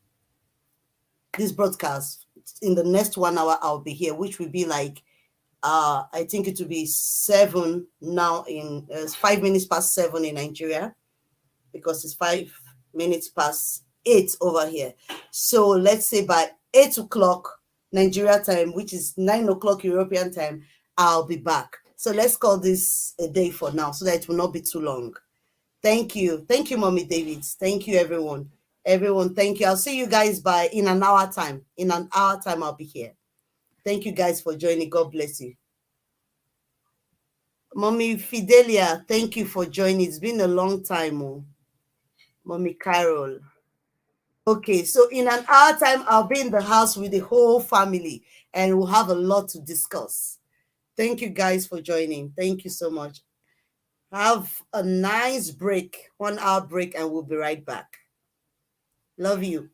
broadcast. In the next 1 hour, I'll be here, which will be like I think it will be 7 now in 5 minutes past 7 in Nigeria, because it's 5 minutes past 8 over here. So let's say by 8 o'clock Nigeria time, which is 9 o'clock European time, I'll be back. So let's call this a day for now, so that it will not be too long. Thank you. Thank you, Mommy David. Thank you, everyone. Everyone, thank you. I'll see you guys in an hour time. In an hour time, I'll be here. Thank you guys for joining. God bless you. Mommy Fidelia, thank you for joining. It's been a long time. Oh. Mommy Carol. Okay, so in an hour time, I'll be in the house with the whole family, and we'll have a lot to discuss. Thank you guys for joining. Thank you so much. Have a nice break, 1 hour break, and we'll be right back. Love you.